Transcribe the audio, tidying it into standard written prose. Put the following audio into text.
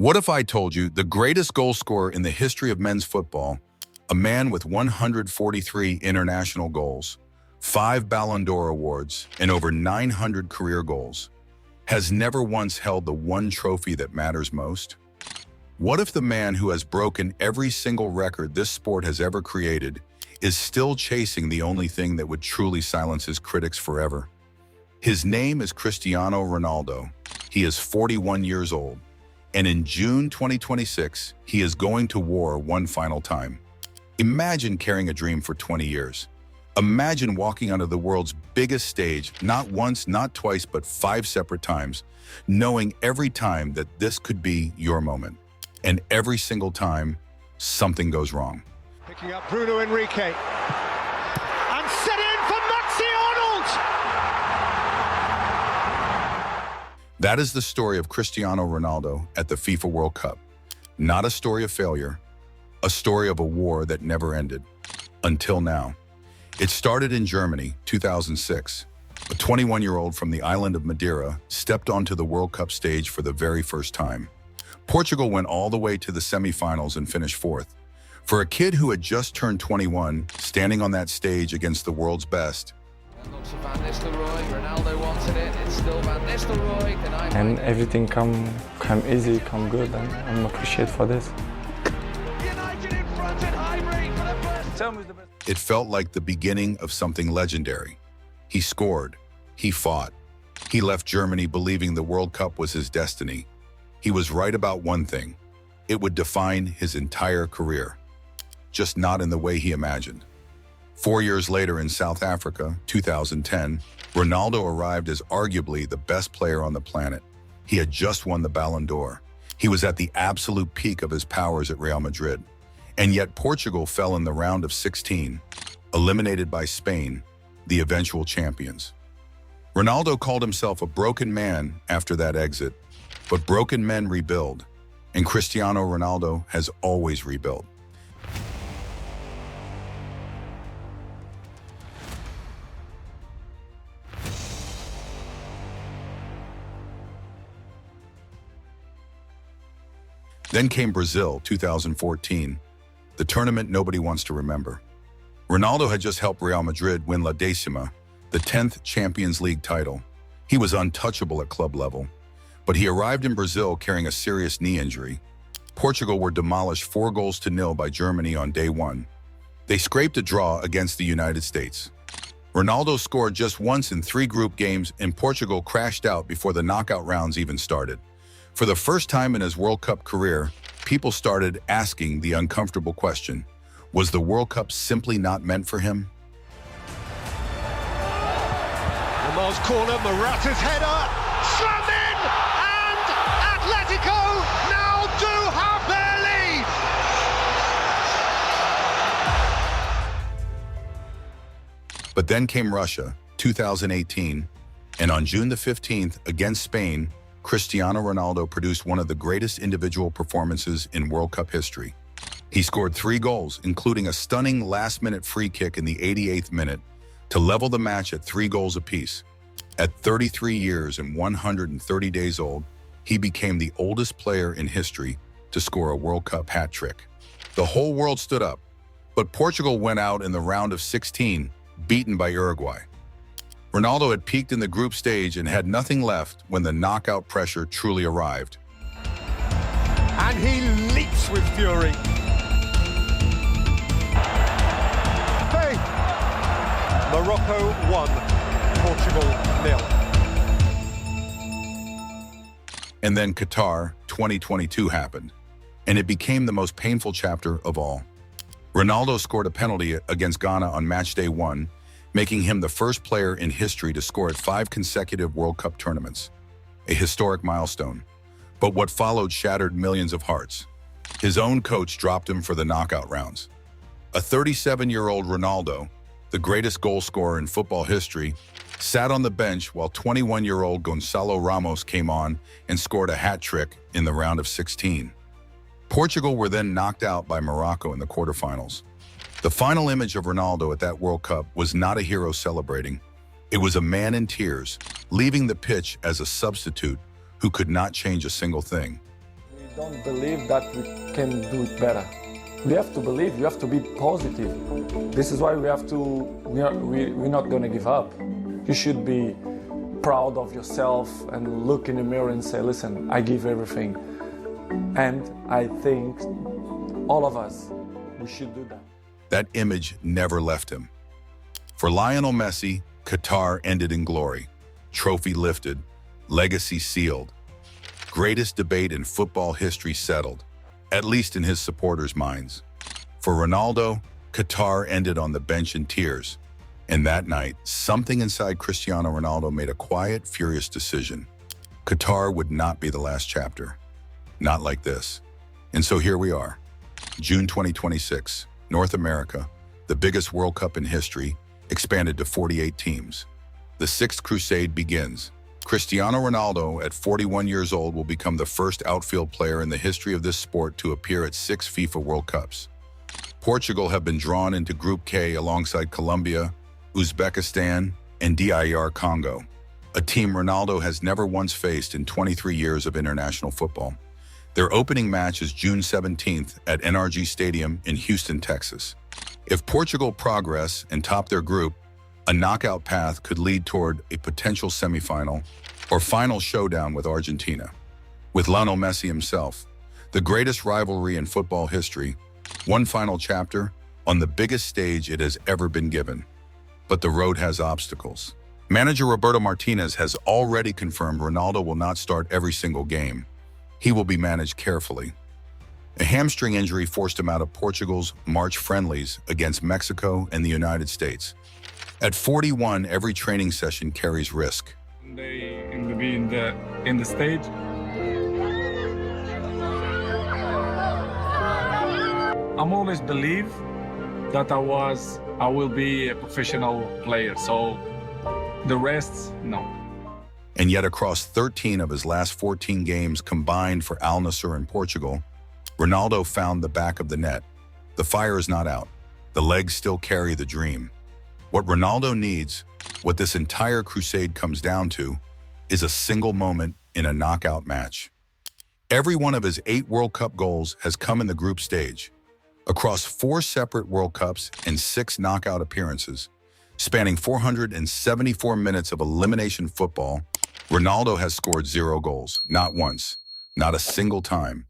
What if I told you the greatest goal scorer in the history of men's football, a man with 143 international goals, 5 Ballon d'Or awards, and over 900 career goals, has never once held the one trophy that matters most? What if the man who has broken every single record this sport has ever created is still chasing the only thing that would truly silence his critics forever? His name is Cristiano Ronaldo. He is 41 years old. And in June 2026, he is going to war one final time. Imagine carrying a dream for 20 years. Imagine walking onto the world's biggest stage, not once, not twice, but 5 separate times, knowing every time that this could be your moment. And every single time, something goes wrong. Picking up Bruno Enrique. And set in for Messi Arnold! That is the story of Cristiano Ronaldo at the FIFA World Cup. Not a story of failure, a story of a war that never ended. Until now. It started in Germany, 2006. A 21-year-old from the island of Madeira stepped onto the World Cup stage for the very first time. Portugal went all the way to the semifinals and finished 4th. For a kid who had just turned 21, standing on that stage against the world's best, Ronaldo wanted it, it's still Van Nistelrooy. And everything come easy, come good, and I'm appreciated for this. United in front at Highbury for the first. Tell me the best. it felt like the beginning of something legendary. He scored. He fought. He left Germany believing the World Cup was his destiny. He was right about one thing. It would define his entire career. Just not in the way he imagined. 4 years later in South Africa, 2010, Ronaldo arrived as arguably the best player on the planet. He had just won the Ballon d'Or. He was at the absolute peak of his powers at Real Madrid. And yet Portugal fell in the round of 16, eliminated by Spain, the eventual champions. Ronaldo called himself a broken man after that exit, but broken men rebuild, and Cristiano Ronaldo has always rebuilt. Then came Brazil, 2014, the tournament nobody wants to remember. Ronaldo had just helped Real Madrid win La Decima, the 10th Champions League title. He was untouchable at club level, but he arrived in Brazil carrying a serious knee injury. Portugal were demolished 4-0 by Germany on day 1. They scraped a draw against the United States. Ronaldo scored just once in 3 group games, and Portugal crashed out before the knockout rounds even started. For the first time in his World Cup career, people started asking the uncomfortable question, was the World Cup simply not meant for him? Lamar's corner, Morata's header, slammed in, and Atletico now do have their lead. But then came Russia, 2018, and on June the 15th against Spain, Cristiano Ronaldo produced one of the greatest individual performances in World Cup history. He scored 3 goals, including a stunning last-minute free kick in the 88th minute to level the match at 3 goals apiece. At 33 years and 130 days old, he became the oldest player in history to score a World Cup hat-trick. The whole world stood up, but Portugal went out in the round of 16, beaten by Uruguay. Ronaldo had peaked in the group stage and had nothing left when the knockout pressure truly arrived. And he leaps with fury. Hey! Morocco 1, Portugal 0. And then Qatar 2022 happened, and it became the most painful chapter of all. Ronaldo scored a penalty against Ghana on match day 1, making him the first player in history to score at 5 consecutive World Cup tournaments, a historic milestone. But what followed shattered millions of hearts. His own coach dropped him for the knockout rounds. A 37-year-old Ronaldo, the greatest goal scorer in football history, sat on the bench while 21-year-old Gonçalo Ramos came on and scored a hat-trick in the round of 16. Portugal were then knocked out by Morocco in the quarterfinals. The final image of Ronaldo at that World Cup was not a hero celebrating. It was a man in tears, leaving the pitch as a substitute who could not change a single thing. Don't believe that we can do it better. We have to believe, you have to be positive. This is why we're not gonna give up. You should be proud of yourself and look in the mirror and say, listen, I give everything. And I think all of us, we should do that. That image never left him. For Lionel Messi, Qatar ended in glory. Trophy lifted, legacy sealed. Greatest debate in football history settled, at least in his supporters' minds. For Ronaldo, Qatar ended on the bench in tears. And that night, something inside Cristiano Ronaldo made a quiet, furious decision. Qatar would not be the last chapter. Not like this. And so here we are. June 2026, North America, the biggest World Cup in history, expanded to 48 teams. The sixth crusade begins. Cristiano Ronaldo, at 41 years old, will become the first outfield player in the history of this sport to appear at 6 FIFA World Cups. Portugal have been drawn into Group K alongside Colombia, Uzbekistan, and DIR Congo, a team Ronaldo has never once faced in 23 years of international football. Their opening match is June 17th at NRG Stadium in Houston, Texas. If Portugal progress and top their group, a knockout path could lead toward a potential semifinal or final showdown with Argentina. With Lionel Messi himself, the greatest rivalry in football history, one final chapter on the biggest stage it has ever been given. But the road has obstacles. Manager Roberto Martinez has already confirmed Ronaldo will not start every single game. He will be managed carefully. A hamstring injury forced him out of Portugal's March friendlies against Mexico and the United States. At 41, every training session carries risk. In the stage, I'm always believe that I will be a professional player. So the rest, no. And yet across 13 of his last 14 games combined for Al Nassr in Portugal, Ronaldo found the back of the net. The fire is not out. The legs still carry the dream. What Ronaldo needs, what this entire crusade comes down to, is a single moment in a knockout match. Every one of his 8 World Cup goals has come in the group stage. Across 4 separate World Cups and 6 knockout appearances, spanning 474 minutes of elimination football, Ronaldo has scored 0 goals, not once, not a single time.